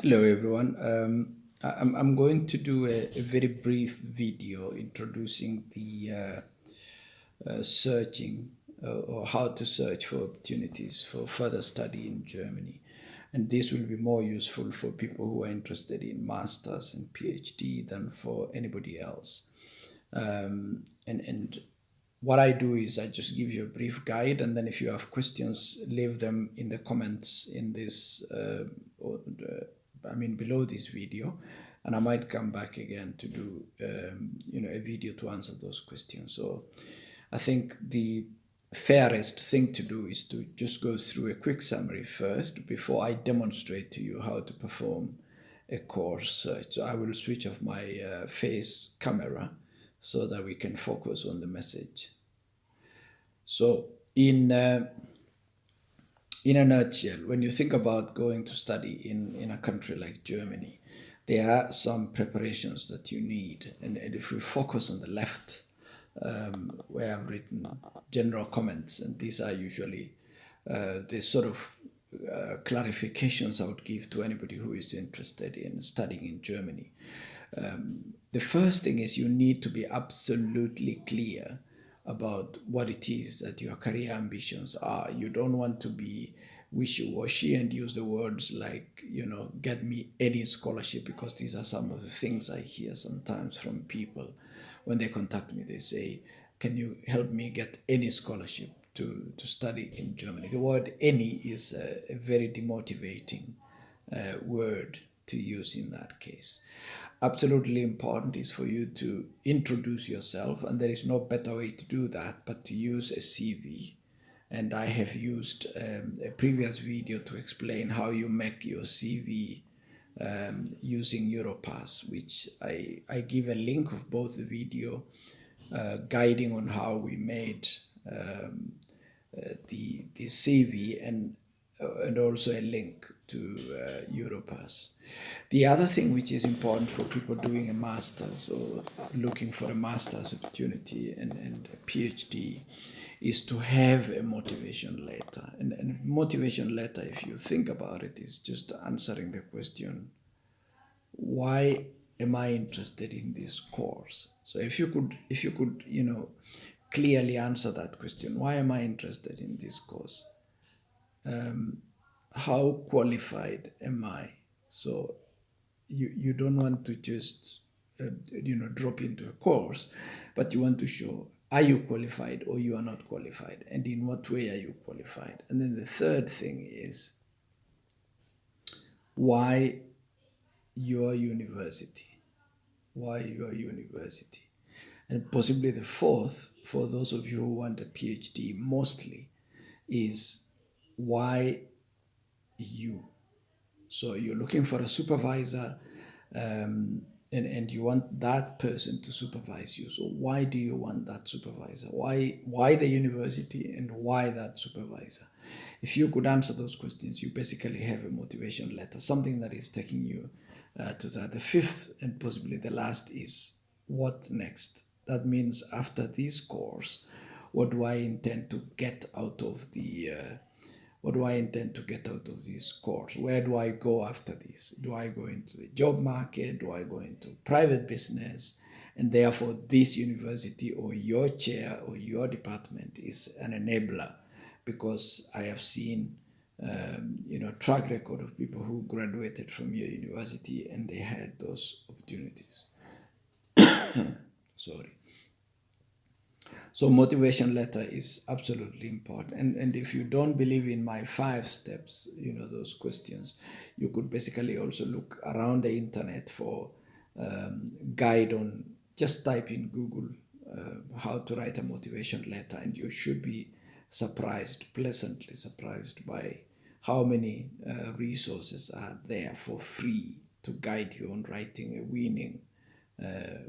Hello, everyone. I'm going to do a very brief video introducing the searching or how to search for opportunities for further study in Germany. And this will be more useful for people who are interested in masters and PhD than for anybody else. And what I do is I just give you a brief guide, and then if you have questions, leave them in the comments in this, below this video, and I might come back again to do, a video to answer those questions. So I think the fairest thing to do is to just go through a quick summary first before I demonstrate to you how to perform a course search. So I will switch off my face camera so that we can focus on the message. So in a nutshell, when you think about going to study in a country like Germany, there are some preparations that you need. And if we focus on the left, where I've written general comments, and these are usually the sort of clarifications I would give to anybody who is interested in studying in Germany. The first thing is you need to be absolutely clear about what it is that your career ambitions are. You don't want to be wishy-washy and use the words like, get me any scholarship, because these are some of the things I hear sometimes from people when they contact me. They say, can you help me get any scholarship to study in Germany? The word any is a very demotivating word to use in that case. Absolutely important is for you to introduce yourself, and there is no better way to do that but to use a CV. And I have used a previous video to explain how you make your CV using Europass, which I give a link of both the video guiding on how we made the CV, and also a link to Europass. The other thing which is important for people doing a master's or looking for a master's opportunity and a PhD is to have a motivation letter. And a motivation letter, if you think about it, is just answering the question, why am I interested in this course? So if you could, clearly answer that question, why am I interested in this course? How qualified am I? So you don't want to just drop into a course, but you want to show, are you qualified or you are not qualified, and in what way are you qualified? And then the third thing is why your university, and possibly the fourth, for those of you who want a PhD mostly, is why you. So you're looking for a supervisor, and you want that person to supervise you. So why do you want that supervisor? Why the university, and why that supervisor? If you could answer those questions, you basically have a motivation letter, something that is taking you to that. The fifth and possibly the last is what next? That means after this course, what do I intend to get out of the what do I intend to get out of this course? Where do I go after this? Do I go into the job market? Do I go into private business? And therefore, this university or your chair or your department is an enabler, because I have seen track record of people who graduated from your university and they had those opportunities. Sorry. So motivation letter is absolutely important. And if you don't believe in my 5 steps, those questions, you could basically also look around the internet for guide on, just type in Google how to write a motivation letter, and you should be pleasantly surprised by how many resources are there for free to guide you on writing a winning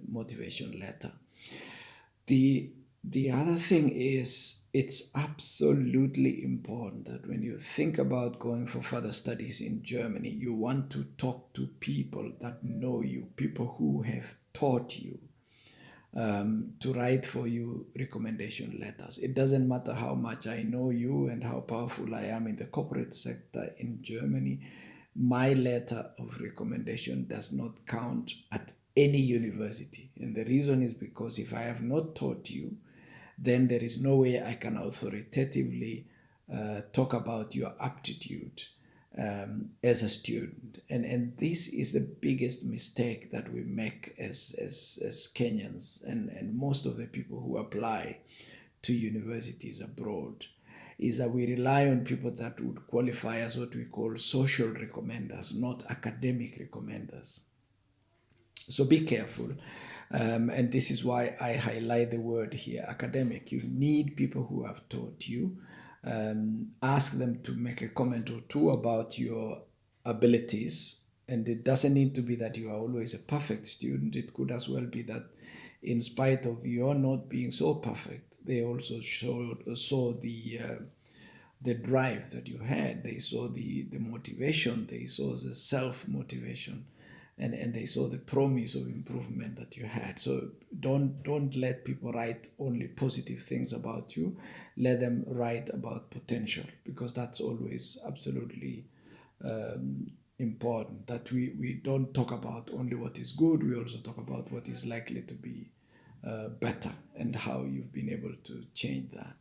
motivation letter. The other thing is, it's absolutely important that when you think about going for further studies in Germany, you want to talk to people that know you, people who have taught you, to write for you recommendation letters. It doesn't matter how much I know you and how powerful I am in the corporate sector in Germany. my letter of recommendation does not count at any university. And the reason is because if I have not taught you, then there is no way I can authoritatively talk about your aptitude as a student. And this is the biggest mistake that we make as Kenyans and most of the people who apply to universities abroad, is that we rely on people that would qualify as what we call social recommenders, not academic recommenders. So be careful. And this is why I highlight the word here, academic. You need people who have taught you. Ask them to make a comment or two about your abilities. And it doesn't need to be that you are always a perfect student. It could as well be that in spite of your not being so perfect, they also saw the drive that you had. They saw the motivation. They saw the self-motivation. And they saw the promise of improvement that you had. So don't let people write only positive things about you. Let them write about potential, because that's always absolutely important. That we don't talk about only what is good. We also talk about what is likely to be better and how you've been able to change that.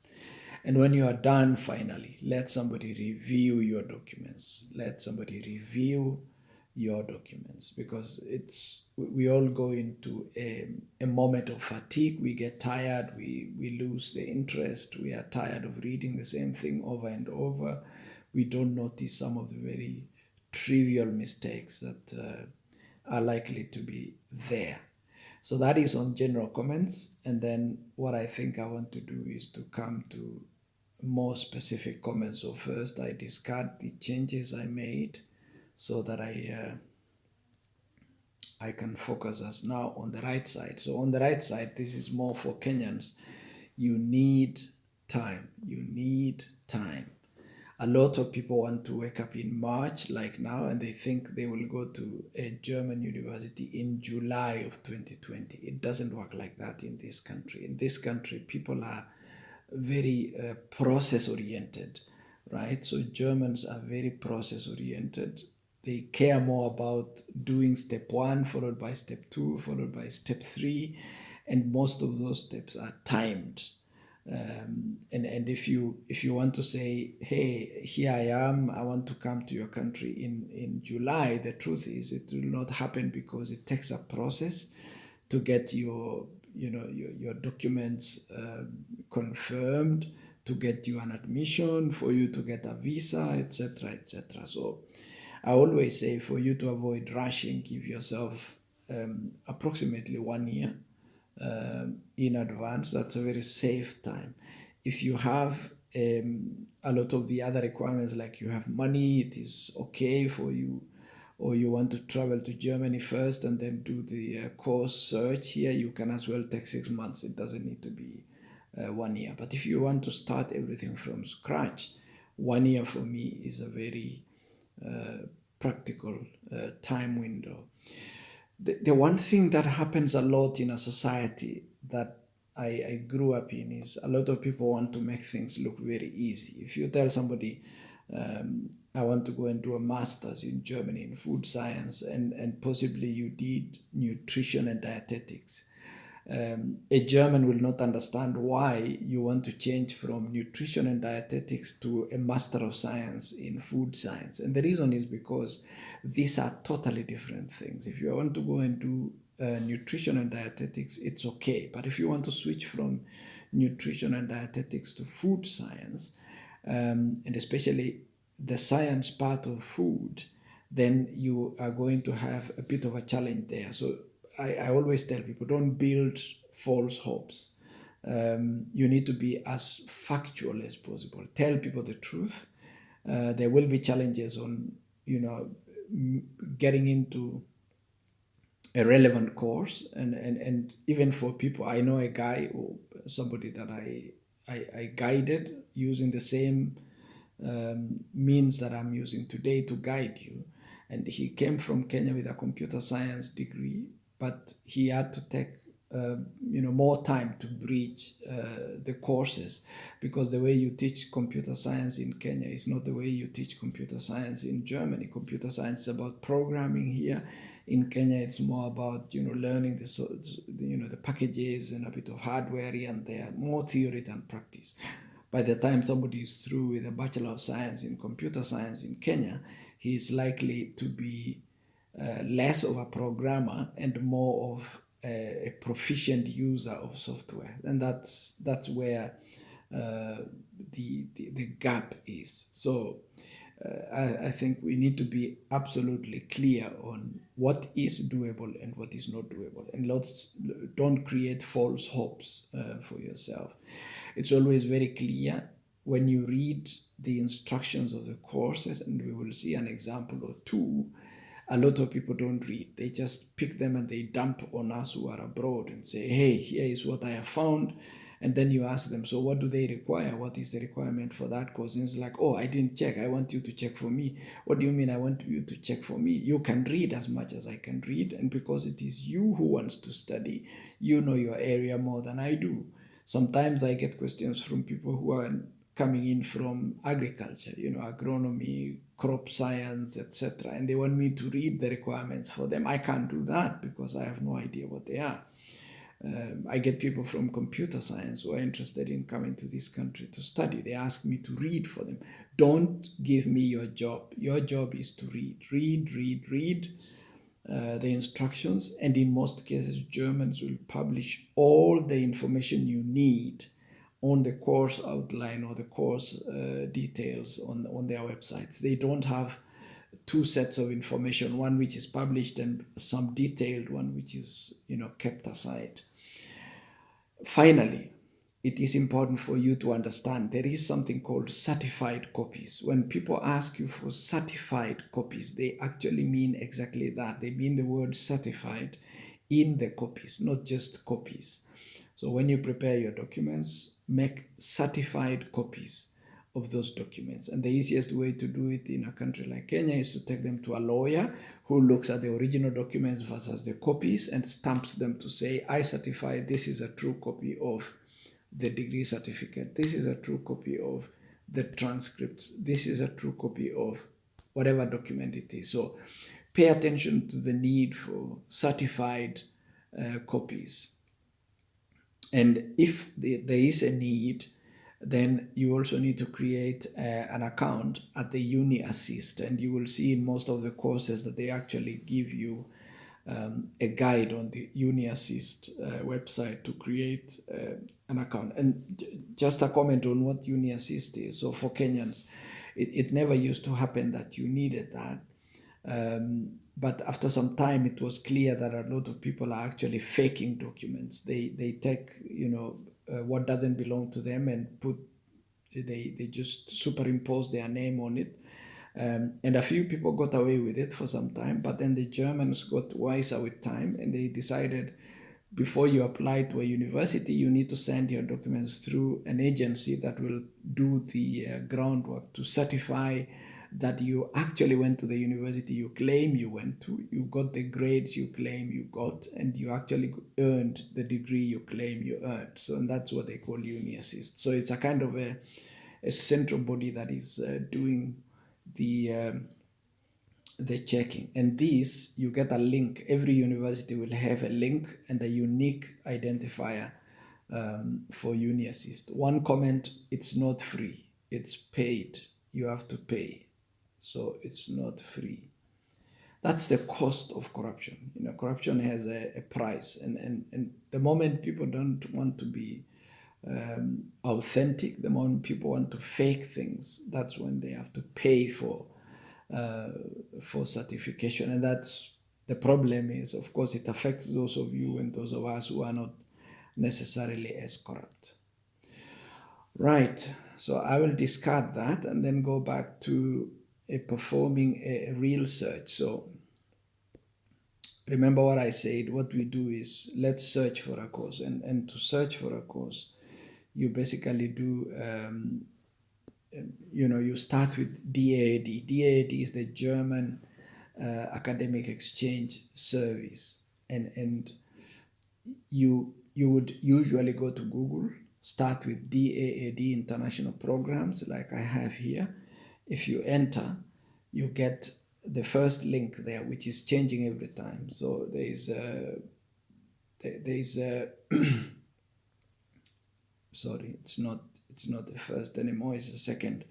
And when you are done, finally, let somebody review your documents. Let somebody review your documents, because we all go into a moment of fatigue. We get tired, we lose the interest, we are tired of reading the same thing over and over. We don't notice some of the very trivial mistakes that are likely to be there. So that is on general comments. And then what I think I want to do is to come to more specific comments. So first I discard the changes I made so that I can focus us now on the right side. So on the right side, this is more for Kenyans. You need time. You need time. A lot of people want to wake up in March like now, and they think they will go to a German university in July of 2020. It doesn't work like that in this country. In this country, people are very process oriented, right? So Germans are very process oriented. They care more about doing step 1, followed by step 2, followed by step 3, and most of those steps are timed. And if you want to say, hey, here I am, I want to come to your country in July, the truth is it will not happen, because it takes a process to get your documents confirmed, to get you an admission, for you to get a visa, etc., etc. So I always say, for you to avoid rushing, give yourself approximately 1 year in advance. That's a very safe time. If you have a lot of the other requirements, like you have money, it is okay for you, or you want to travel to Germany first and then do the course search here, you can as well take 6 months. It doesn't need to be 1 year. But if you want to start everything from scratch, 1 year for me is a very practical time window. The one thing that happens a lot in a society that I grew up in is a lot of people want to make things look very easy. If you tell somebody, I want to go and do a master's in Germany in food science, and possibly you did nutrition and dietetics, a German will not understand why you want to change from nutrition and dietetics to a Master of Science in food science. And the reason is because these are totally different things. If you want to go and do nutrition and dietetics, it's okay. But if you want to switch from nutrition and dietetics to food science, and especially the science part of food, then you are going to have a bit of a challenge there. So I always tell people, don't build false hopes. You need to be as factual as possible. Tell people the truth. There will be challenges on, getting into a relevant course, and even for people, I know a guy or somebody that I guided using the same means that I'm using today to guide you. And he came from Kenya with a computer science degree, but he had to take more time to bridge the courses, because the way you teach computer science in Kenya is not the way you teach computer science in Germany. Computer science is about programming here. In Kenya, it's more about learning the packages and a bit of hardware here and there, more theory than practice. By the time somebody is through with a Bachelor of Science in Computer Science in Kenya, he is likely to be less of a programmer and more of a proficient user of software. And that's where the gap is. So I think we need to be absolutely clear on what is doable and what is not doable, and don't create false hopes for yourself. It's always very clear when you read the instructions of the courses, and we will see an example or two. A lot of people don't read. They just pick them and they dump on us who are abroad and say, hey, here is what I have found. And then you ask them, so what do they require? What is the requirement for that course? And it's like, oh, I didn't check. I want you to check for me. What do you mean I want you to check for me? You can read as much as I can read. And because it is you who wants to study, you know your area more than I do. Sometimes I get questions from people who are coming in from agriculture, agronomy, crop science, etc. And they want me to read the requirements for them. I can't do that because I have no idea what they are. I get people from computer science who are interested in coming to this country to study. They ask me to read for them. Don't give me your job. Your job is to read the instructions. And in most cases, Germans will publish all the information you need on the course outline or the course details on their websites. They don't have two sets of information, one which is published and some detailed one which is kept aside. Finally, it is important for you to understand there is something called certified copies. When people ask you for certified copies, they actually mean exactly that. They mean the word certified in the copies, not just copies. So when you prepare your documents, make certified copies of those documents. And the easiest way to do it in a country like Kenya is to take them to a lawyer who looks at the original documents versus the copies and stamps them to say, I certify this is a true copy of the degree certificate. This is a true copy of the transcripts. This is a true copy of whatever document it is. So pay attention to the need for certified copies. And if there is a need, then you also need to create an account at the Uni Assist. And you will see in most of the courses that they actually give you a guide on the Uni Assist website to create an account. And just a comment on what Uni Assist is. So for Kenyans, it never used to happen that you needed that. But after some time, it was clear that a lot of people are actually faking documents. They take, what doesn't belong to them and they just superimpose their name on it. And a few people got away with it for some time, but then the Germans got wiser with time and they decided before you apply to a university, you need to send your documents through an agency that will do the groundwork to certify that you actually went to the university you claim you went to, you got the grades you claim you got, and you actually earned the degree you claim you earned. So and that's what they call Uni Assist. So it's a kind of a central body that is doing the checking. And this, you get a link. Every university will have a link and a unique identifier for Uni Assist. One comment, it's not free. It's paid. You have to pay. So it's not free. That's the cost of corruption. Corruption has a price. And the moment people don't want to be authentic, the moment people want to fake things, that's when they have to pay for certification. And that's the problem is, of course, it affects those of you and those of us who are not necessarily as corrupt. Right, so I will discard that and then go back to performing a real search. So remember what I said, what we do is let's search for a course. And to search for a course, you basically do you start with DAAD. DAAD is the German Academic Exchange Service, and you would usually go to Google, start with DAAD international programs like I have here. If you enter, you get the first link there, which is changing every time. So there is a sorry, it's not the first anymore, it's the second.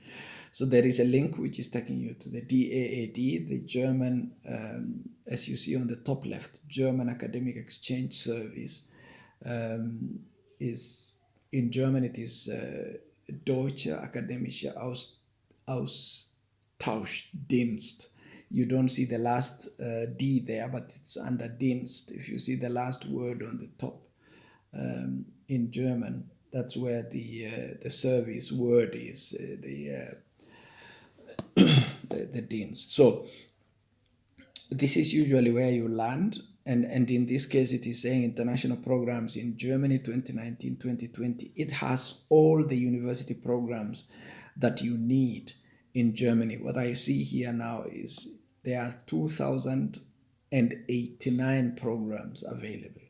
So there is a link which is taking you to the DAAD, the German, as you see on the top left, German Academic Exchange Service. Is in German it is Deutsche Akademische Austauschdienst. You don't see the last D there, but it's under Dienst. If you see the last word on the top in German, that's where the service word is, the Dienst. So this is usually where you land, and in this case it is saying international programs in Germany 2019-2020. It has all the university programs that you need in Germany. What I see here now is there are 2,089 programs available.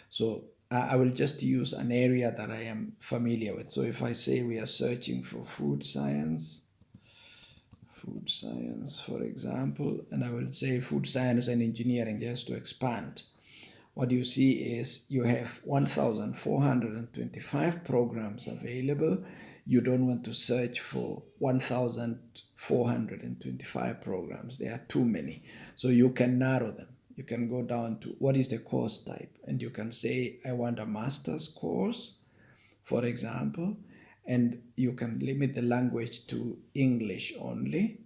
So I will just use an area that I am familiar with. So if I say we are searching for food science, for example, and I will say food science and engineering just to expand. What you see is you have 1,425 programs available. You don't want to search for 1,425 programs. There are too many. So you can narrow them. You can go down to what is the course type, and you can say, I want a master's course, for example, and you can limit the language to English only.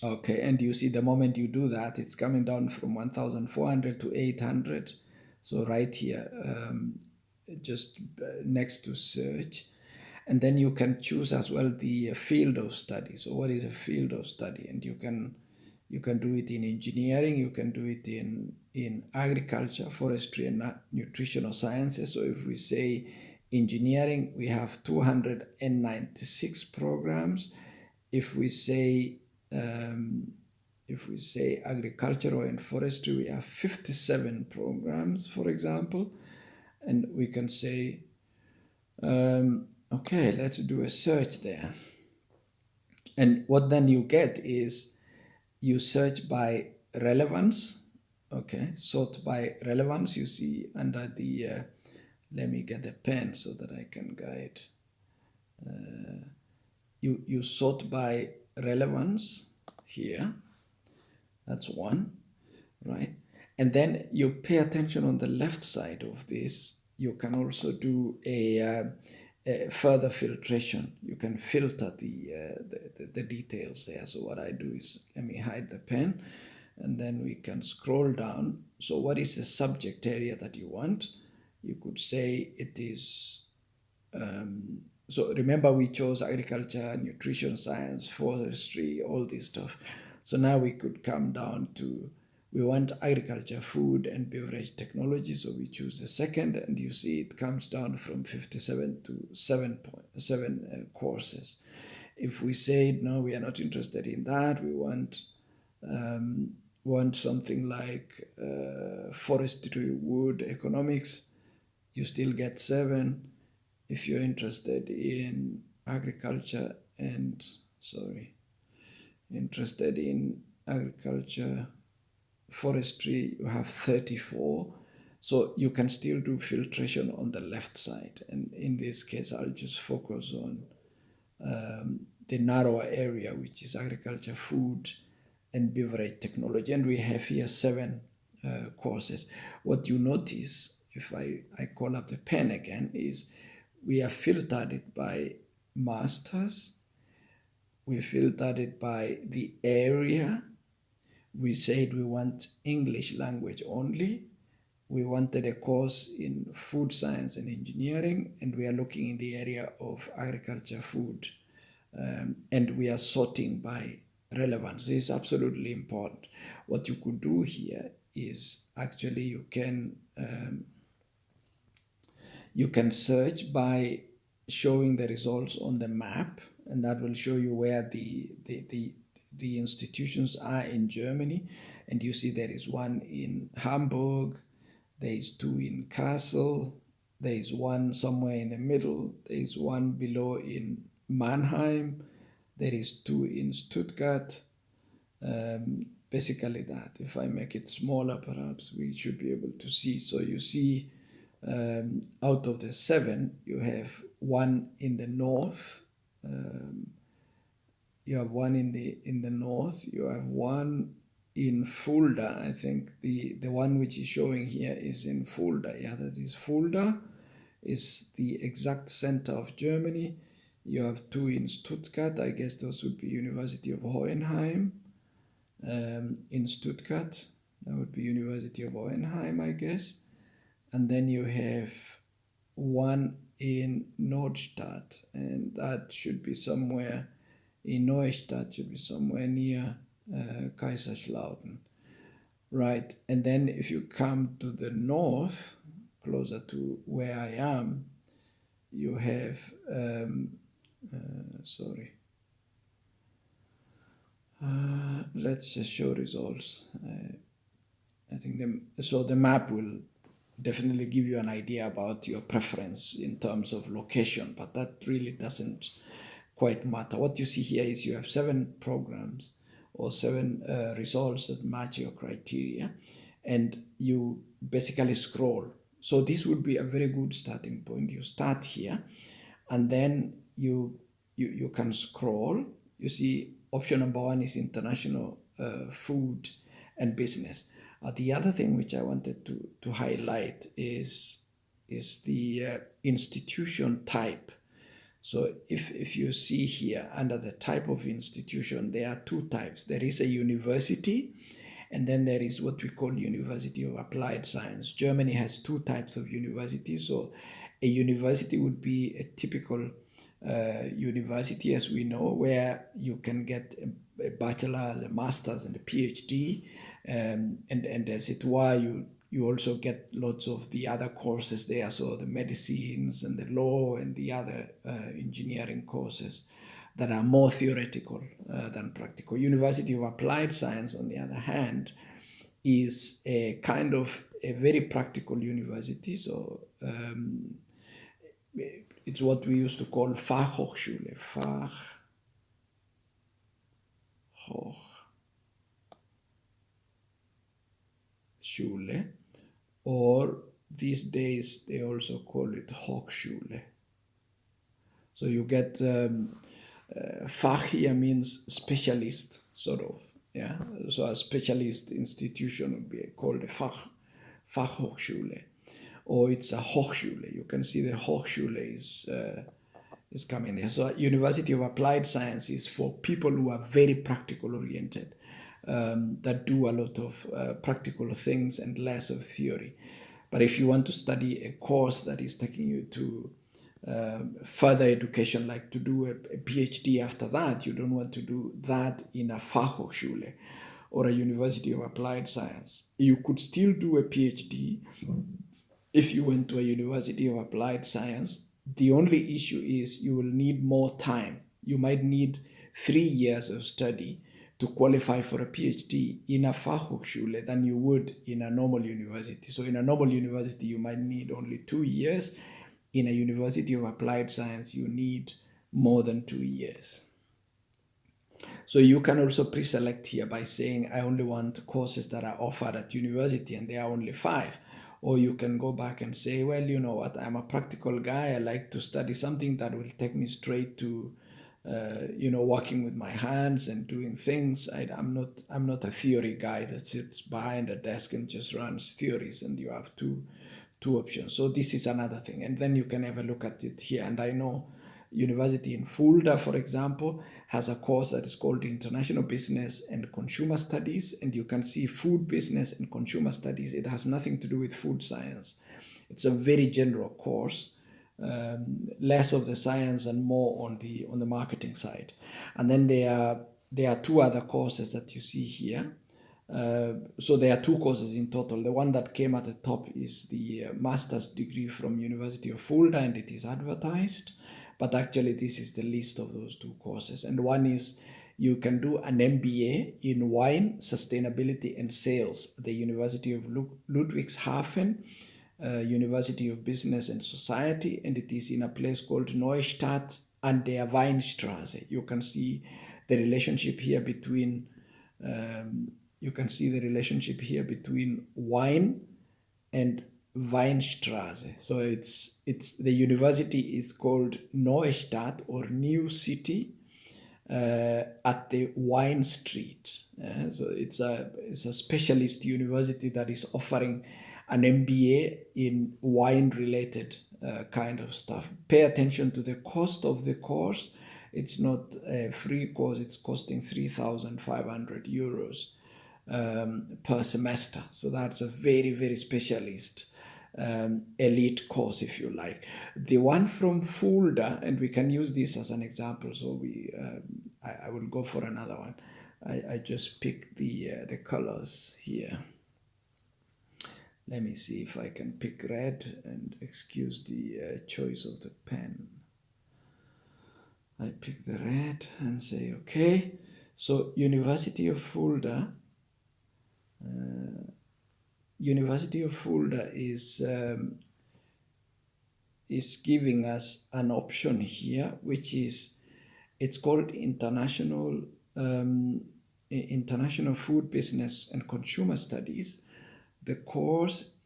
Okay, and you see the moment you do that, it's coming down from 1,400 to 800. So right here, just next to search. And then you can choose as well the field of study. So what is a field of study? And you can do it in engineering, you can do it in agriculture, forestry, and nutritional sciences. So if we say engineering, we have 296 programs. If we say agricultural and forestry, we have 57 programs, for example. And we can say, okay, let's do a search there. And what then you get is you search by relevance. Okay, sort by relevance. You see under the, let me get a pen so that I can guide. You sort by relevance here. That's one, right? And then you pay attention on the left side of this. You can also do a further filtration. You can filter the details there. So what I do is, let me hide the pen, and then we can scroll down. So what is the subject area that you want? You could say it is, so remember we chose agriculture, nutrition science, forestry, all this stuff. So now we could come down to, we want agriculture, food and beverage technology. So we choose the second, and you see it comes down from 57 to 7 courses. If we say, no, we are not interested in that, we want something like forestry, wood, economics, you still get 7. If you're interested in agriculture and, forestry, you have 34. So you can still do filtration on the left side. And in this case, I'll just focus on the narrower area, which is agriculture, food, and beverage technology. And we have here 7 courses. What you notice, if I call up the pen again, is we have filtered it by masters. We filtered it by the area. We said we want English language only. We wanted a course in food science and engineering, and we are looking in the area of agriculture, food, and we are sorting by relevance. This is absolutely important. What you could do here is actually you can search by showing the results on the map, and that will show you where the institutions are in Germany. And you see there is one in Hamburg, There is 2 in Kassel. There is 1 somewhere in the middle. There is 1 below in Mannheim. There is 2 in Stuttgart. Basically that. If I make it smaller, perhaps we should be able to see. So you see, out of the 7, you have 1 in the north. You have 1 in the north. You have 1 in Fulda. I think the one which is showing here is in Fulda. Yeah, that is Fulda. Is the exact center of Germany. You have 2 in Stuttgart. I guess those would be University of Hohenheim. In Stuttgart, that would be University of Hohenheim, I guess. And then you have 1 in Nordstadt, and that should be somewhere in Neustadt, should be somewhere near Kaiserslautern. Right, and then if you come to the north, closer to where I am, you have, let's just show results. I think the map will definitely give you an idea about your preference in terms of location, but that really doesn't quite matter. What you see here is you have 7 programs or 7 results that match your criteria, and you basically scroll. So this would be a very good starting point. You start here, and then you can scroll. You see option number 1 is international food and business. The other thing which I wanted to highlight is the institution type. So if you see here under the type of institution, there are 2 types. There is a university, and then there is what we call University of Applied Science. Germany has 2 types of universities. So a university would be a typical university, as we know, where you can get a bachelor's, a master's, and a PhD. And as it were, you also get lots of the other courses there, so the medicines and the law and the other engineering courses that are more theoretical than practical. University of Applied Science, on the other hand, is a kind of a very practical university. So it's what we used to call Fachhochschule, Fachhochschule, or these days they also call it Hochschule. So you get Fach here means specialist, sort of. Yeah. So a specialist institution would be called a Fachhochschule, or it's a Hochschule. You can see the Hochschule is coming there. So University of Applied Science is for people who are very practical oriented, that do a lot of practical things and less of theory. But if you want to study a course that is taking you to further education, like to do a PhD after that, you don't want to do that in a Fachhochschule or a University of Applied Science. You could still do a PhD if you went to a University of Applied Science. The only issue is you will need more time. You might need 3 years of study to qualify for a PhD in a Fachhochschule than you would in a normal university. So in a normal university, you might need only 2 years. In a University of Applied Science, you need more than 2 years. So you can also pre-select here by saying, I only want courses that are offered at university, and there are only 5. Or you can go back and say, well, you know what, I'm a practical guy. I like to study something that will take me straight to, working with my hands and doing things. I'm not a theory guy that sits behind a desk and just runs theories, and you have two options. So this is another thing. And then you can have a look at it here. And I know University in Fulda, for example, has a course that is called International Business and Consumer Studies. And you can see food business and consumer studies. It has nothing to do with food science. It's a very general course, less of the science and more on the marketing side. And then there are 2 other courses that you see here. So there are 2 courses in total. The one that came at the top is the master's degree from University of Fulda, and it is advertised. But actually, this is the list of those 2 courses. And one is You can do an MBA in wine, sustainability and sales at the University of Ludwigshafen, University of Business and Society, and it is in a place called Neustadt an der Weinstraße. You can see the relationship here between wine and Weinstraße. So it's the university is called Neustadt or New City at the Wine Street. So it's a specialist university that is offering an MBA in wine related kind of stuff. Pay attention to the cost of the course. It's not a free course, it's costing 3,500 euros per semester. So that's a very, very specialist elite course, if you like. The one from Fulda, and we can use this as an example, so I will go for another one. I just pick the colors here. Let me see if I can pick red, and excuse the choice of the pen. I pick the red and say okay. So University of Fulda is giving us an option here, which is, it's called International Food Business and Consumer Studies. The course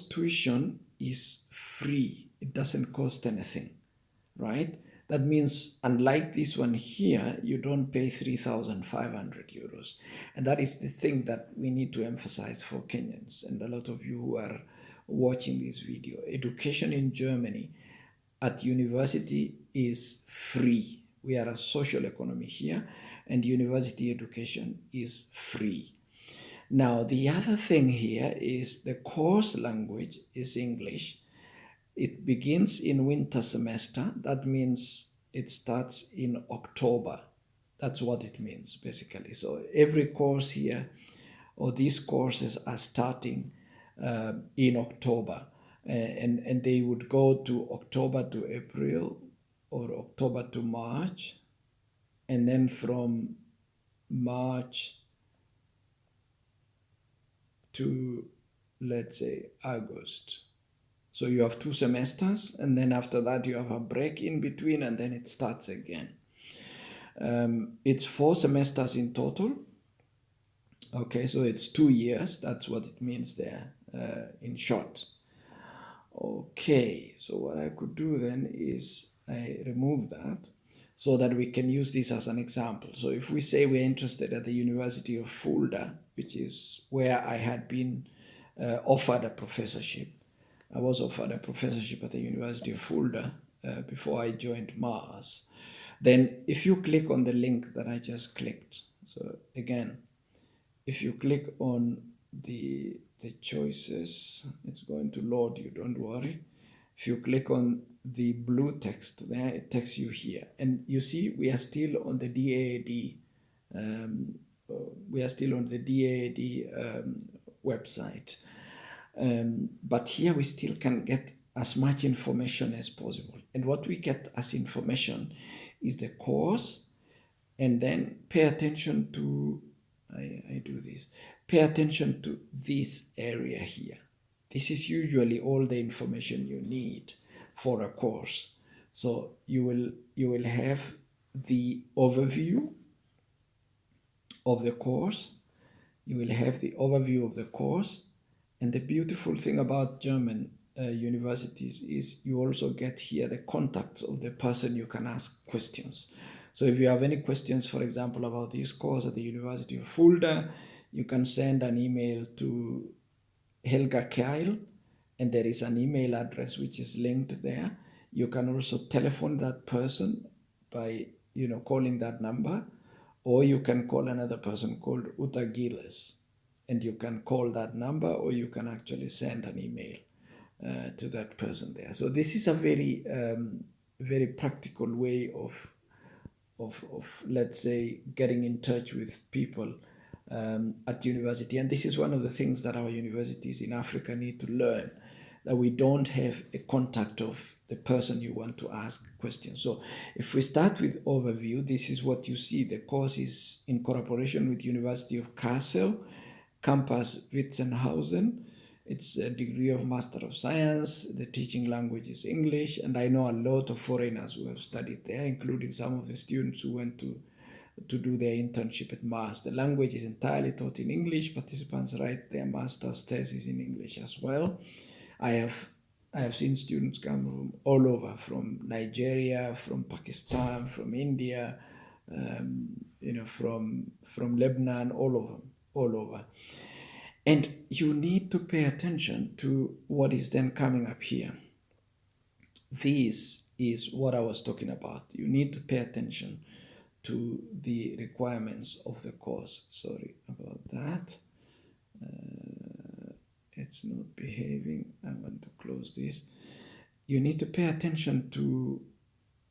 tuition is free. It doesn't cost anything, right? That means, unlike this one here, you don't pay 3,500 euros. And that is the thing that we need to emphasize for Kenyans and a lot of you who are watching this video. Education in Germany at university is free. We are a social economy here, and university education is free. Now, the other thing here is the course language is English. It begins in winter semester. That means it starts in October. That's what it means, basically. So every course here, or these courses are starting in October. And they would go to October to April or October to March. And then from March to, let's say, August. So you have 2 semesters, and then after that you have a break in between, and then it starts again. It's 4 semesters in total. Okay, so it's 2 years. That's what it means there in short. Okay, so what I could do then is I remove that so that we can use this as an example. So if we say we're interested at the University of Fulda, which is where I had been offered a professorship. I was offered a professorship at the University of Fulda before I joined Mars. Then if you click on the link that I just clicked, so again, if you click on the choices, it's going to load you, don't worry. If you click on the blue text there, it takes you here. And you see, we are still on the DAAD. Website. But here we still can get as much information as possible. And what we get as information is the course, and then pay attention to, I do this, pay attention to this area here. This is usually all the information you need for a course. So you will have the overview of the course. You will have the overview of the course. And the beautiful thing about German universities is you also get here the contacts of the person you can ask questions. So if you have any questions, for example, about this course at the University of Fulda, you can send an email to Helga Keil, and there is an email address which is linked there. You can also telephone that person by calling that number, or you can call another person called Uta Gilles, and you can call that number, or you can actually send an email to that person there. So this is a very very practical way of let's say getting in touch with people at university. And this is one of the things that our universities in Africa need to learn. that we don't have a contact of the person you want to ask questions. So if we start with overview, this is what you see. The course is in collaboration with University of Kassel, campus Witzenhausen. It's a degree of Master of Science. The teaching language is English, and I know a lot of foreigners who have studied there, including some of the students who went to do their internship at Mars. The language is entirely taught in English. Participants write their master's thesis in English as well. I have seen students come from all over, from Nigeria, from Pakistan, from India, from Lebanon, all over. And you need to pay attention to what is then coming up here. This is what I was talking about. You need to pay attention to the requirements of the course. Sorry about that. It's not behaving. I want to close this. You need to pay attention to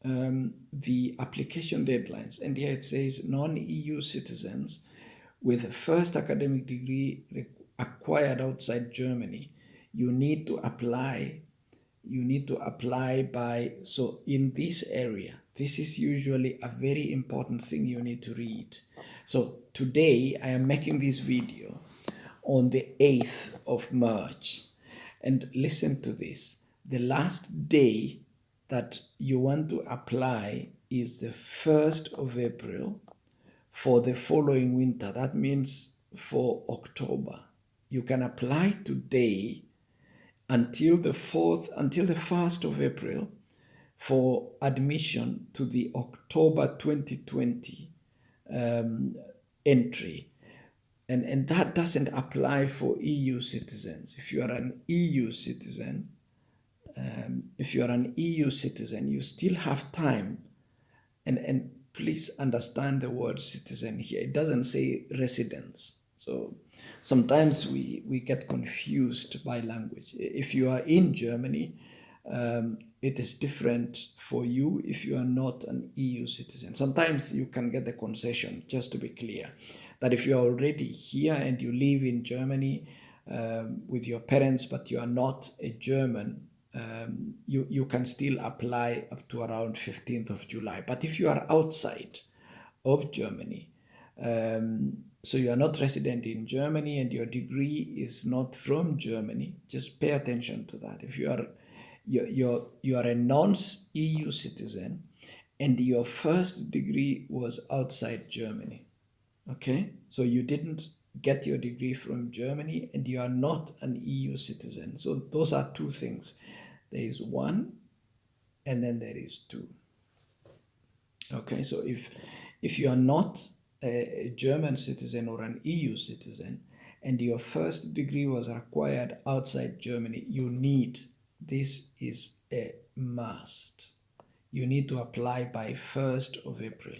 the application deadlines. And here it says non-EU citizens with a first academic degree acquired outside Germany. You need to apply by, so in this area, this is usually a very important thing you need to read. So today I am making this video on the 8th of March. And listen to this. The last day that you want to apply is the 1st of April for the following winter. That means for October. You can apply today until the 1st of April for admission to the October 2020 entry. And that doesn't apply for EU citizens. If you are an EU citizen, you still have time. And please understand the word citizen here. It doesn't say residents. So sometimes we get confused by language. If you are in Germany, it is different for you if you are not an EU citizen. Sometimes you can get the concession, just to be clear, that if you are already here and you live in Germany with your parents, but you are not a German, you can still apply up to around 15th of July. But if you are outside of Germany, so you are not resident in Germany and your degree is not from Germany, just pay attention to that. If you are a non-EU citizen and your first degree was outside Germany, okay? So you didn't get your degree from Germany and you are not an EU citizen. So those are two things. There is one and then there is two. Okay, so if you are not a German citizen or an EU citizen and your first degree was acquired outside Germany, this is a must. You need to apply by 1st of April.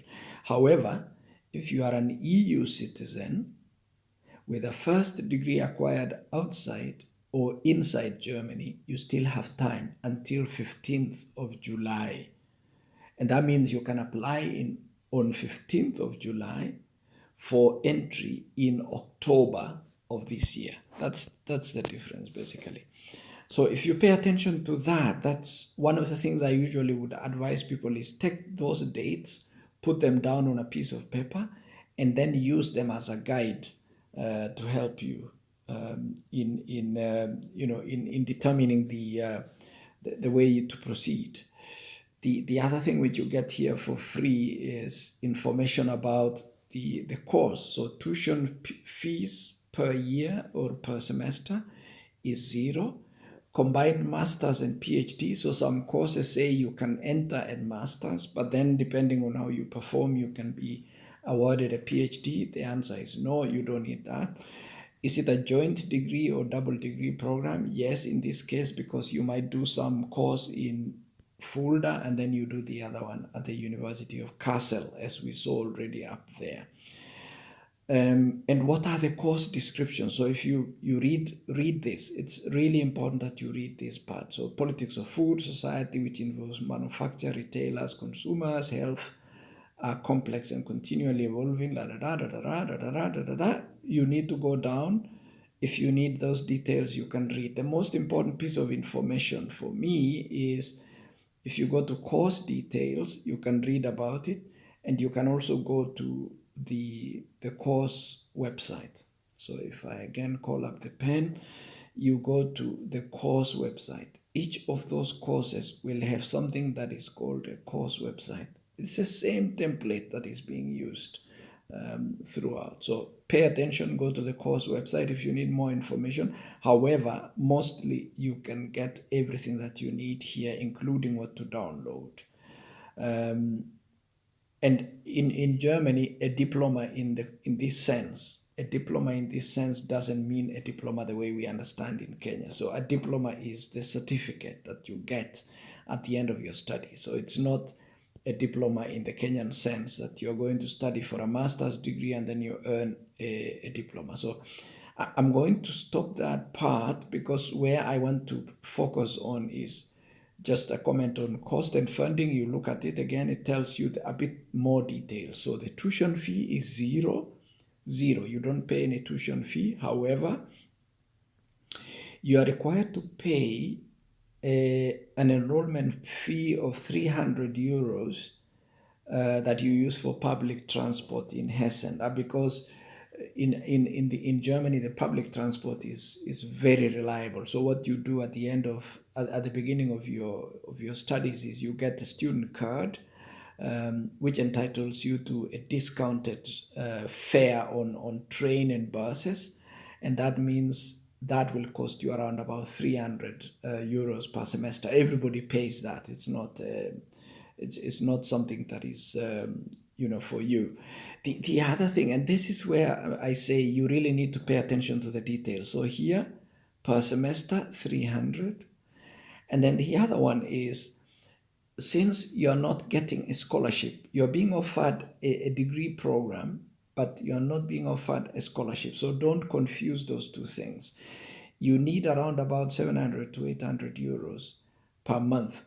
However, if you are an EU citizen with a first degree acquired outside or inside Germany, you still have time until 15th of July. And that means you can apply on 15th of July for entry in October of this year. That's the difference, basically. So if you pay attention to that, that's one of the things I usually would advise people is take those dates, put them down on a piece of paper, and then use them as a guide to help you in determining the way to proceed. The other thing which you get here for free is information about the course. So tuition fees per year or per semester is 0. Combined masters and PhD. So some courses say you can enter at masters, but then depending on how you perform, you can be awarded a PhD. The answer is no, you don't need that. Is it a joint degree or double degree program? Yes, in this case, because you might do some course in Fulda and then you do the other one at the University of Kassel, as we saw already up there. And what are the course descriptions? So if you read this, it's really important that you read this part. So politics of food, society, which involves manufacture, retailers, consumers, health, are complex and continually evolving. You need to go down if you need those details, you can read. The most important piece of information for me is if you go to course details, you can read about it, and you can also go to the course website. So if I again call up the pen, you go to the course website. Each of those courses will have something that is called a course website. It's the same template that is being used throughout. So pay attention, go to the course website if you need more information. However, mostly you can get everything that you need here, including what to download. And in Germany, a diploma in this sense, doesn't mean a diploma the way we understand in Kenya. So a diploma is the certificate that you get at the end of your study. So it's not a diploma in the Kenyan sense that you're going to study for a master's degree and then you earn a diploma. So I'm going to stop that part because where I want to focus on is just a comment on cost and funding. You look at it again, it tells you a bit more detail. So the tuition fee is zero. You don't pay any tuition fee. However, you are required to pay an enrollment fee of 300 euros that you use for public transport in Hessen, because in Germany the public transport is very reliable. So what you do at the beginning of your studies is you get a student card, which entitles you to a discounted fare on train and buses, and that means that will cost you around about 300 euros per semester. Everybody pays that. It's not something that is for you. The other thing, and this is where I say you really need to pay attention to the details. So here, per semester, 300. And then the other one is, since you're not getting a scholarship, you're being offered a degree program, but you're not being offered a scholarship. So don't confuse those two things. You need around about 700 to 800 euros per month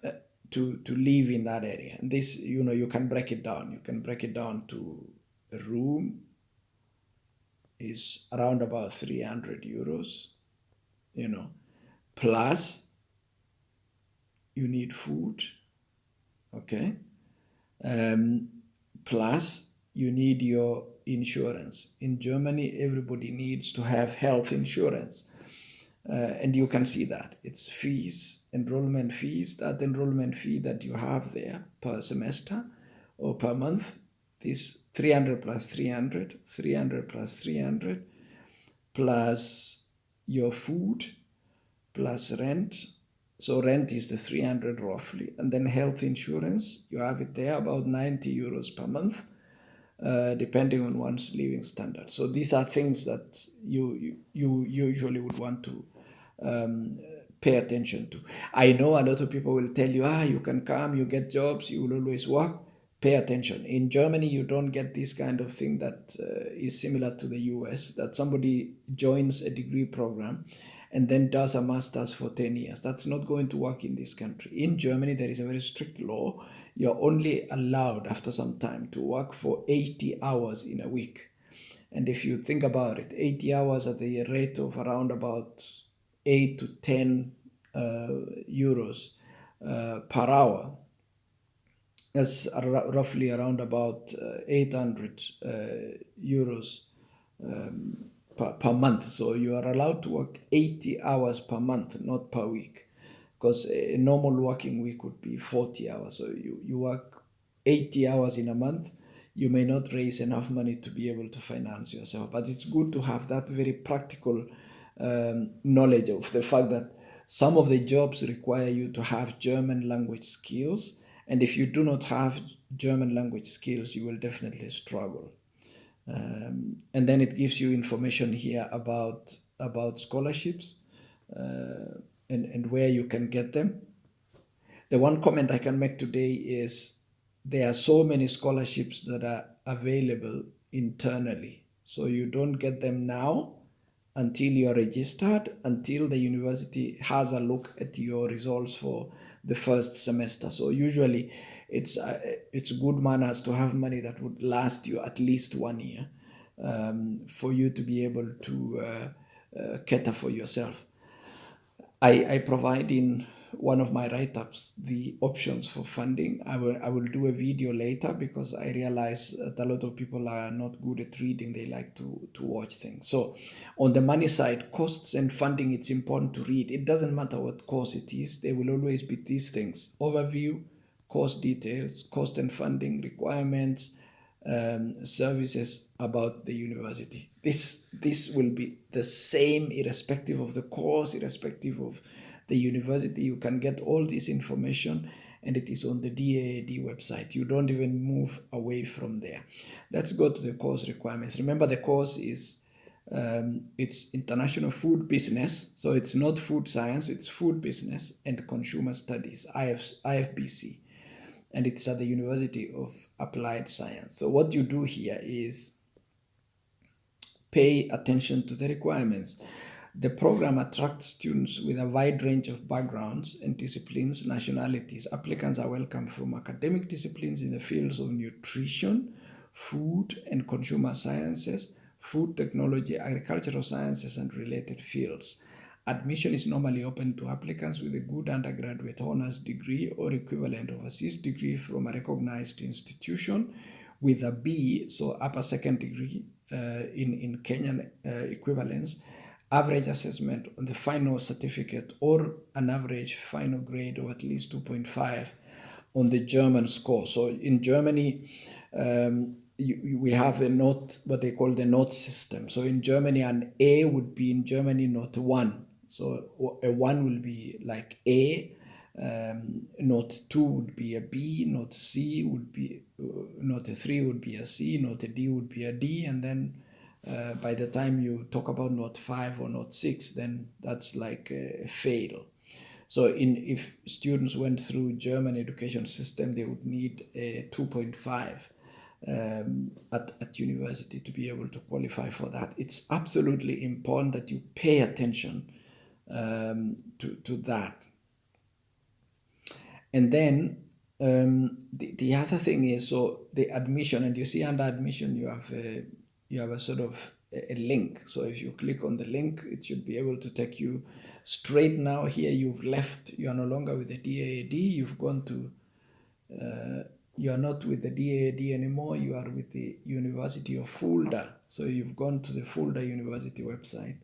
to live in that area. And this, you can break it down. You can break it down to a room is around about 300 euros, plus you need food, okay? Plus you need your insurance. In Germany, everybody needs to have health insurance. And you can see that it's fees, enrollment fees, that enrollment fee that you have there per semester or per month, this 300 plus 300, 300 plus 300, plus your food, plus rent. So rent is the 300 roughly, and then health insurance, you have it there about 90 euros per month, depending on one's living standard. So these are things that you usually would want to pay attention to. I know a lot of people will tell you, you can come, you get jobs, you will always work. Pay attention. In Germany, you don't get this kind of thing that is similar to the US, that somebody joins a degree program and then does a master's for 10 years. That's not going to work in this country. In Germany, there is a very strict law. You're only allowed after some time to work for 80 hours in a week. And if you think about it, 80 hours at the rate of around about 8 to 10 euros per hour, that's roughly around about 800 euros per month. So you are allowed to work 80 hours per month, not per week, because a normal working week would be 40 hours. So you work 80 hours in a month. You may not raise enough money to be able to finance yourself, but it's good to have that very practical knowledge of the fact that some of the jobs require you to have German language skills. And if you do not have German language skills, you will definitely struggle. And then it gives you information here about scholarships and where you can get them. The one comment I can make today is there are so many scholarships that are available internally. So you don't get them now until you're registered, until the university has a look at your results for the first semester. So usually it's good manners to have money that would last you at least 1 year for you to be able to cater for yourself. I provide in one of my write-ups the options for funding. I will do a video later because I realize that a lot of people are not good at reading. They like to watch things. So on the money side, costs and funding, it's important to read. It doesn't matter what course it is. There will always be these things: overview, course details, cost and funding, requirements, services about the university. This will be the same irrespective of the course, irrespective of the university. You can get all this information, and it is on the DAAD website. You don't even move away from there. Let's go to the course requirements. Remember, the course is it's International Food Business, so it's not food science, it's food business and consumer studies, IFBC, and it's at the University of Applied Science. So what you do here is pay attention to the requirements. The program attracts students with a wide range of backgrounds and disciplines, nationalities. Applicants are welcome from academic disciplines in the fields of nutrition, food and consumer sciences, food technology, agricultural sciences, and related fields. Admission is normally open to applicants with a good undergraduate honors degree or equivalent overseas degree from a recognized institution with a B, so upper second degree in Kenyan equivalence, average assessment on the final certificate, or an average final grade of at least 2.5 on the German score. So in Germany, we have a note, what they call the note system. So in Germany, an A would be in Germany note 1. So a 1 will be like A, note 2 would be a B, note C would be, note 3 would be a C, note D would be a D, and then by the time you talk about note 5 or note 6, then that's like a fail. So if students went through German education system, they would need a 2.5 at university to be able to qualify for that. It's absolutely important that you pay attention to that. And then the other thing is, so the admission, and you see under admission you have a sort of a link. So if you click on the link, it should be able to take you straight now. Here you've left, you are no longer with the DAAD, you've gone to, you are not with the DAAD anymore, you are with the University of Fulda. So you've gone to the Fulda University website,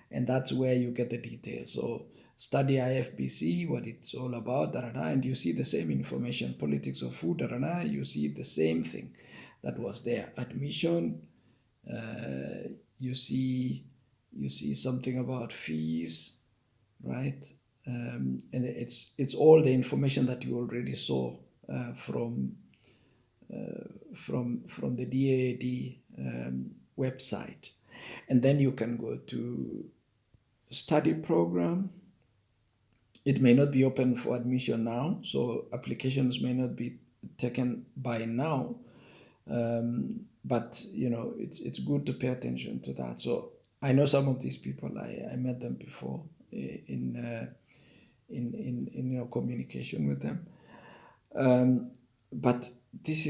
and that's where you get the details. So study IFBC, what it's all about, and you see the same information, politics of food, you see the same thing that was there. Admission, you see something about fees, right? And it's all the information that you already saw from the DAAD website. And then you can go to study program. It may not be open for admission now, so applications may not be taken by now. But it's good to pay attention to that. So I know some of these people. I met them before in communication with them. But this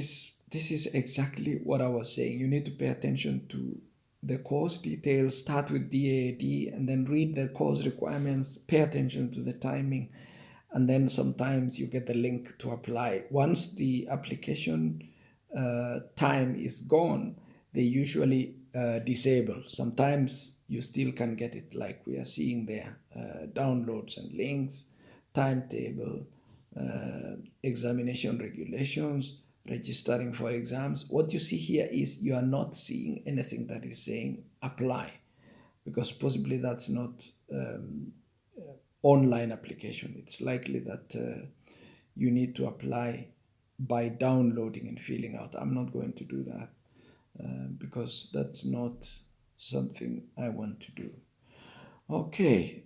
is exactly what I was saying. You need to pay attention to the course details. Start with DAAD and then read the course requirements. Pay attention to the timing, and then sometimes you get the link to apply. Once the application time is gone, they usually disable. Sometimes you still can get it, like we are seeing there, downloads and links, timetable, examination regulations, registering for exams. What you see here is you are not seeing anything that is saying apply, because possibly that's not online application. It's likely that you need to apply by downloading and filling out. I'm not going to do that because that's not something I want to do. Okay,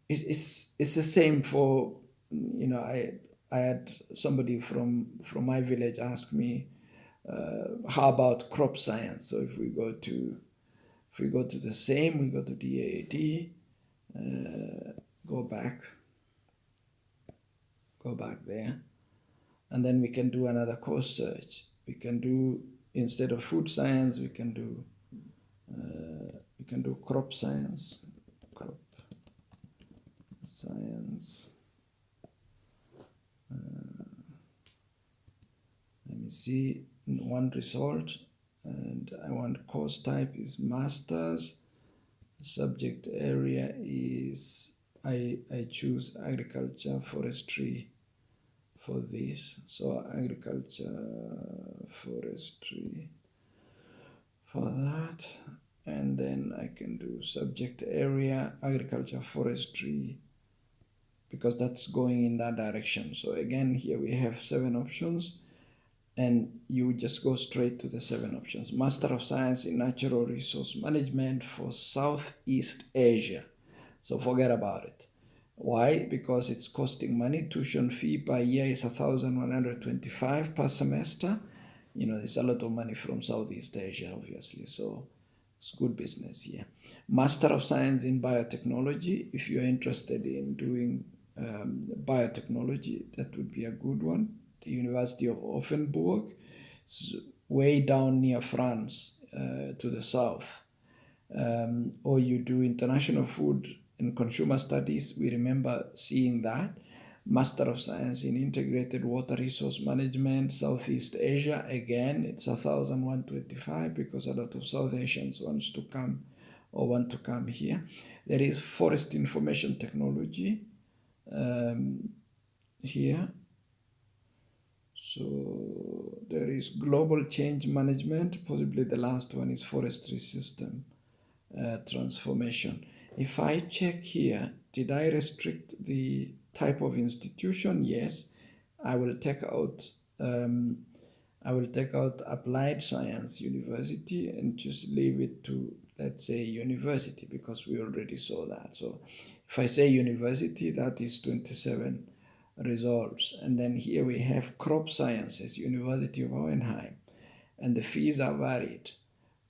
it's the same for, I had somebody from my village ask me, how about crop science? So if we go to the same, we go to DAAD, go back there, and then we can do another course search. We can do, instead of food science, we can can do crop science. Crop science. Let me see one result, and I want course type is masters. Subject area is I choose agriculture, forestry for this. So agriculture, forestry for that. And then I can do subject area, agriculture, forestry, because that's going in that direction. So again, here we have 7 options, and you just go straight to the 7 options. Master of Science in Natural Resource Management for Southeast Asia. So forget about it. Why? Because it's costing money. Tuition fee per year is 1,125 per semester. It's a lot of money from Southeast Asia, obviously. So it's good business here. Master of Science in Biotechnology. If you're interested in doing biotechnology, that would be a good one. The University of Offenburg. It's way down near France, to the south. Or you do International Food and Consumer Studies. We remember seeing that. Master of Science in Integrated Water Resource Management, Southeast Asia. Again, it's 1,125 because a lot of South Asians want to come here. There is Forest Information Technology here. So there is Global Change Management. Possibly the last one is Forestry System Transformation. If I check here, did I restrict the type of institution? Yes. I will take out Applied Science University and just leave it to, let's say, university, because we already saw that. So if I say university, that is 27 results. And then here we have Crop Sciences, University of Hohenheim, and the fees are varied.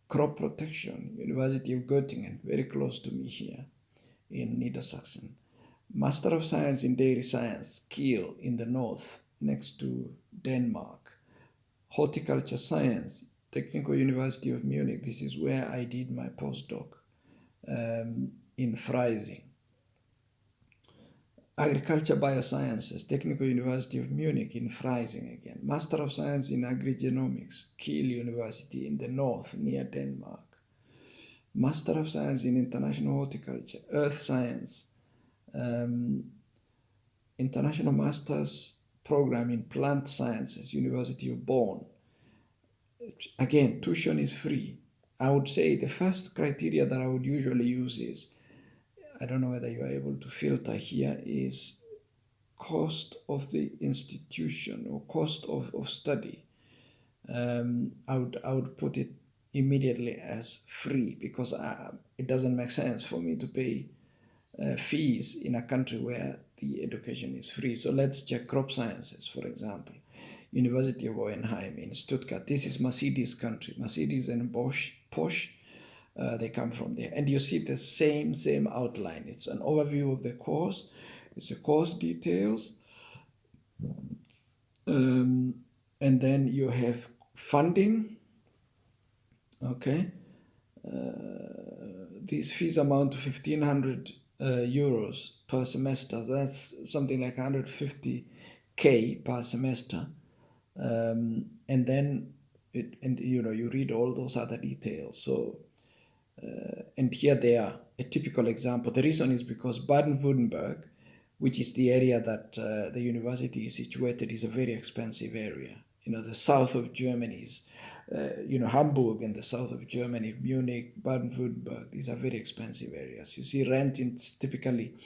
Crop Protection, University of Göttingen, very close to me here in Niedersachsen. Master of Science in Dairy Science, Kiel in the north, next to Denmark. Horticulture Science, Technical University of Munich. This is where I did my postdoc in Freising. Agriculture Biosciences, Technical University of Munich in Freising again. Master of Science in Agrigenomics, Kiel University in the north near Denmark. Master of Science in International Horticulture, Earth Science. International Masters Program in Plant Sciences, University of Bonn. Again, tuition is free. I would say the first criteria that I would usually use is, I don't know whether you are able to filter here, is cost of the institution or cost of study. I would put it immediately as free, because it doesn't make sense for me to pay fees in a country where the education is free. So let's check crop sciences, for example. University of Hohenheim in Stuttgart. This is Mercedes country. Mercedes and Porsche. They come from there, and you see the same outline. It's an overview of the course. It's a course details, and then you have funding. Okay, these fees amount to 1,500 euros per semester. That's something like 150k per semester, and then you read all those other details. So. And here they are, a typical example. The reason is because Baden-Württemberg, which is the area that the university is situated, is a very expensive area. The south of Germany is, Hamburg and the south of Germany, Munich, Baden-Württemberg, these are very expensive areas. You see rent is typically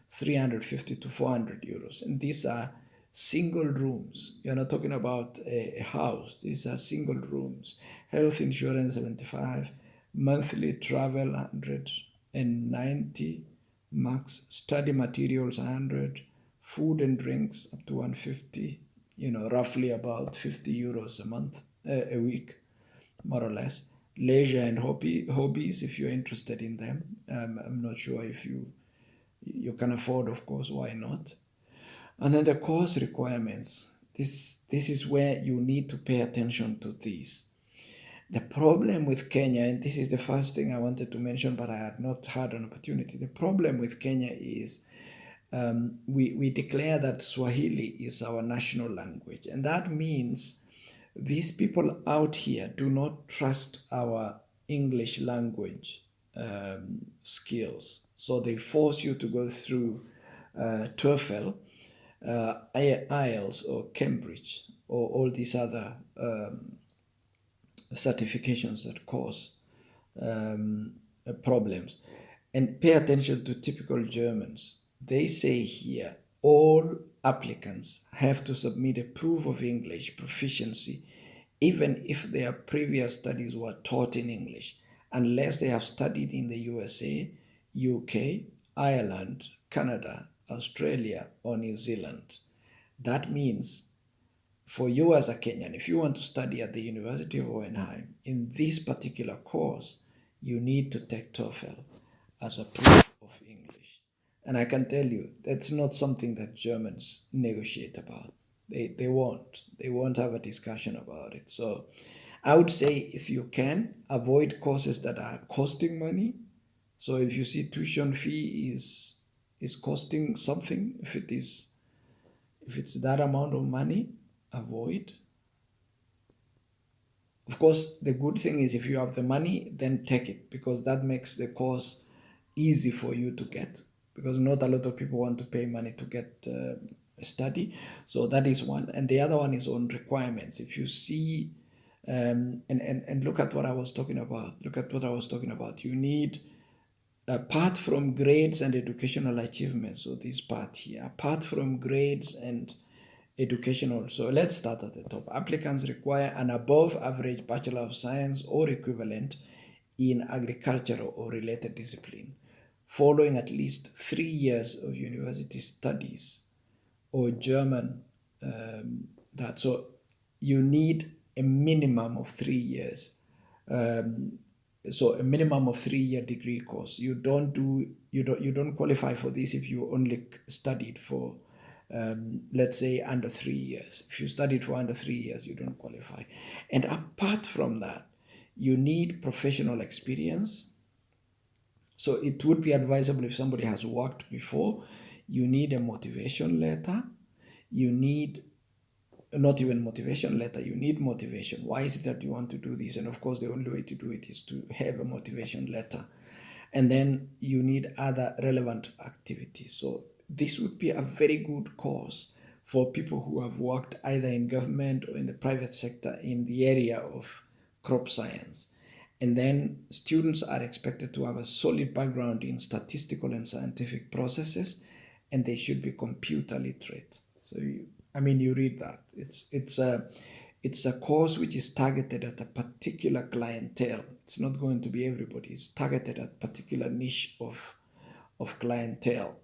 350 to 400 euros. And these are single rooms. You're not talking about a house. These are single rooms. Health insurance, 75. Monthly travel 190 max, study materials 100, food and drinks up to 150, roughly about 50 euros a month, a week, more or less. Leisure and hobbies, if you're interested in them. I'm not sure if you can afford, of course, why not? And then the course requirements. This is where you need to pay attention to these. The problem with Kenya, and this is the first thing I wanted to mention, but I had not had an opportunity. The problem with Kenya is we declare that Swahili is our national language, and that means these people out here do not trust our English language skills. So they force you to go through TOEFL, IELTS, or Cambridge, or all these other certifications that cause problems. And pay attention to typical Germans. They say here all applicants have to submit a proof of English proficiency, even if their previous studies were taught in English, unless they have studied in the USA, UK, Ireland, Canada, Australia, or New Zealand. That means for you as a Kenyan, if you want to study at the University of Hohenheim in this particular course, you need to take TOEFL as a proof of English. And I can tell you, that's not something that Germans negotiate about. They won't. They won't have a discussion about it. So I would say if you can, avoid courses that are costing money. So if you see tuition fee is costing something, if it's that amount of money, avoid. Of course, the good thing is if you have the money, then take it, because that makes the course easy for you to get, because not a lot of people want to pay money to get a study. So that is one. And the other one is on requirements. If you see, and look at what I was talking about. You need, apart from grades and educational achievements, so this part here, apart from grades and educational. So let's start at the top. Applicants require an above average Bachelor of Science or equivalent in agricultural or related discipline, following at least 3 years of university studies or German. So you need a minimum of 3 years. So a minimum of 3-year degree course. You don't qualify for this if you only studied for let's say under 3 years. If you studied for under 3 years, you don't qualify. And apart from that, you need professional experience. So it would be advisable if somebody has worked before. You need a motivation letter. You need not even motivation letter, you need motivation. Why is it that you want to do this? And of course, the only way to do it is to have a motivation letter. And then you need other relevant activities. So this would be a very good course for people who have worked either in government or in the private sector in the area of crop science. And then students are expected to have a solid background in statistical and scientific processes, and they should be computer literate. So you read that. It's a course which is targeted at a particular clientele. It's not going to be everybody. It's targeted at a particular niche of clientele.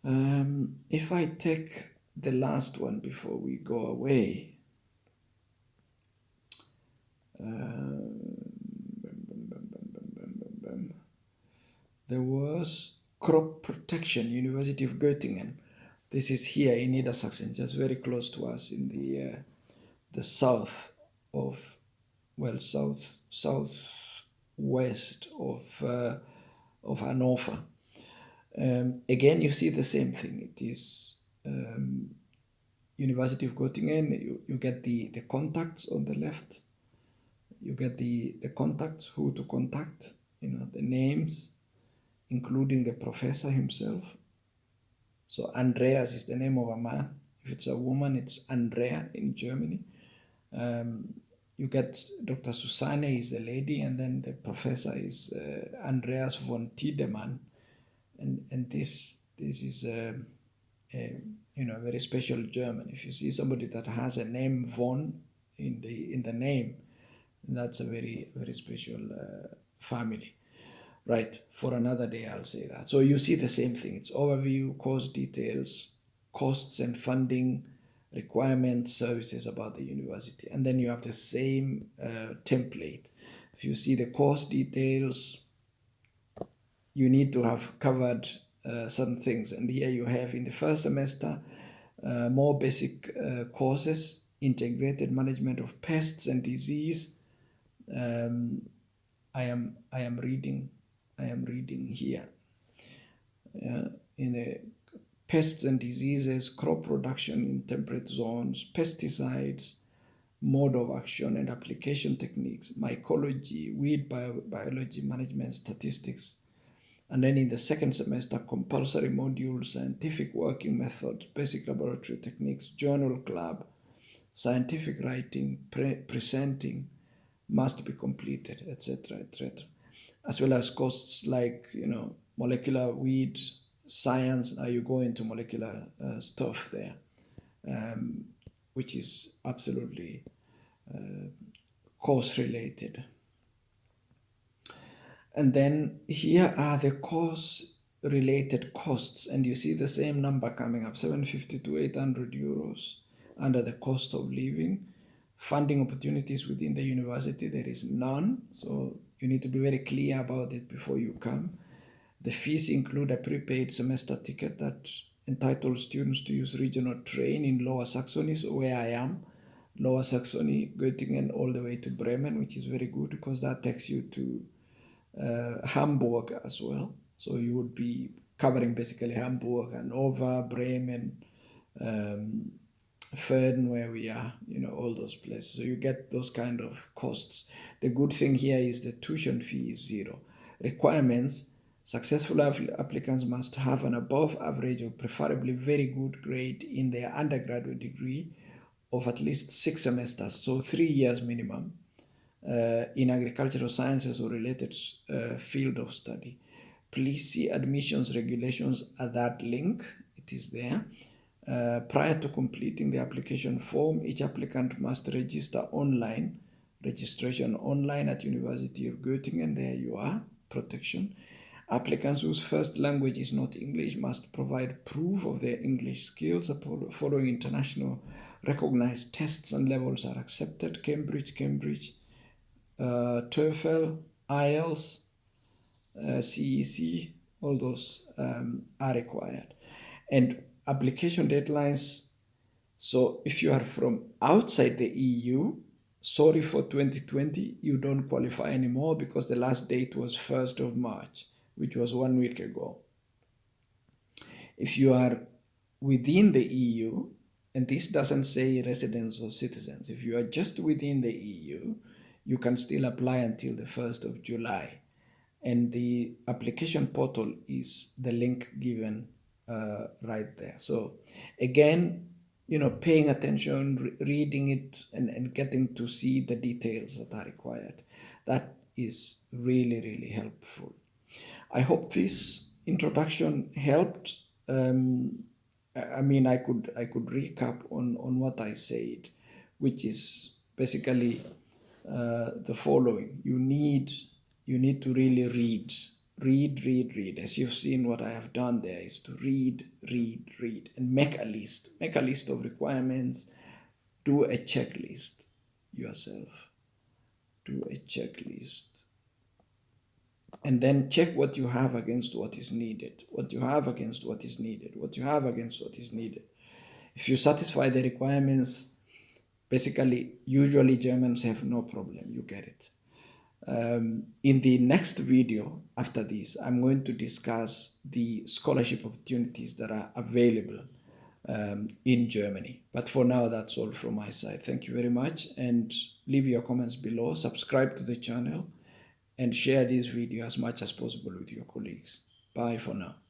If I take the last one before we go away, there was crop protection, University of Göttingen. This is here in Niedersachsen, just very close to us in the south of, southwest of Hannover. Again, you see the same thing. It is University of Göttingen. You get the contacts on the left. You get the contacts, who to contact, the names, including the professor himself. So Andreas is the name of a man. If it's a woman, it's Andrea in Germany. You get Dr. Susanne is the lady, and then the professor is Andreas von Tiedemann. And this is a very special German. If you see somebody that has a name von in the name, that's a very, very special family. Right, for another day I'll say that. So you see the same thing. It's overview, course details, costs and funding, requirements, services about the university. And then you have the same template. If you see the course details, you need to have covered certain things. And here you have in the first semester, more basic courses, integrated management of pests and disease, Um, I am reading here. In the pests and diseases, crop production in temperate zones, pesticides, mode of action and application techniques, mycology, weed biology management statistics. And then in the second semester, compulsory modules, scientific working methods, basic laboratory techniques, journal club, scientific writing, presenting must be completed, etc., etc. As well as courses like, molecular weed science. Now you go into molecular stuff there, which is absolutely course related. And then here are the course related costs, and you see the same number coming up, 750 to 800 euros under the cost of living. Funding opportunities within the university, there is none, so you need to be very clear about it before you come. The fees include a prepaid semester ticket that entitles students to use regional train in Lower Saxony, so where I am, Lower Saxony, Göttingen, all the way to Bremen, which is very good because that takes you to Hamburg as well. So you would be covering basically Hamburg, Hanover, Bremen, Fern, where we are, all those places. So you get those kind of costs. The good thing here is the tuition fee is zero. Requirements: successful applicants must have an above average or preferably very good grade in their undergraduate degree of at least 6 semesters, so 3 years minimum, in agricultural sciences or related field of study. Please see admissions regulations at that link. It is there. Prior to completing the application form, each applicant must register online, registration online at University of Göttingen. There you are, protection. Applicants whose first language is not English must provide proof of their English skills following international recognized tests and levels are accepted. Cambridge, TOEFL, IELTS, CEC, all those are required. And application deadlines. So if you are from outside the EU, sorry for 2020, you don't qualify anymore because the last date was 1st of March, which was 1 week ago. If you are within the EU, and this doesn't say residents or citizens, if you are just within the EU, you can still apply until the 1st of July. And the application portal is the link given right there. So again, paying attention, reading it, and getting to see the details that are required. That is really, really helpful. I hope this introduction helped. I could recap on what I said, which is basically the following. You need to really read. As you've seen, what I have done there is to read, and make a list of requirements. Do a checklist yourself. And then check what you have against what is needed. If you satisfy the requirements, basically, usually Germans have no problem. You get it. In the next video after this, I'm going to discuss the scholarship opportunities that are available in Germany. But for now, that's all from my side. Thank you very much, and leave your comments below, subscribe to the channel, and share this video as much as possible with your colleagues. Bye for now.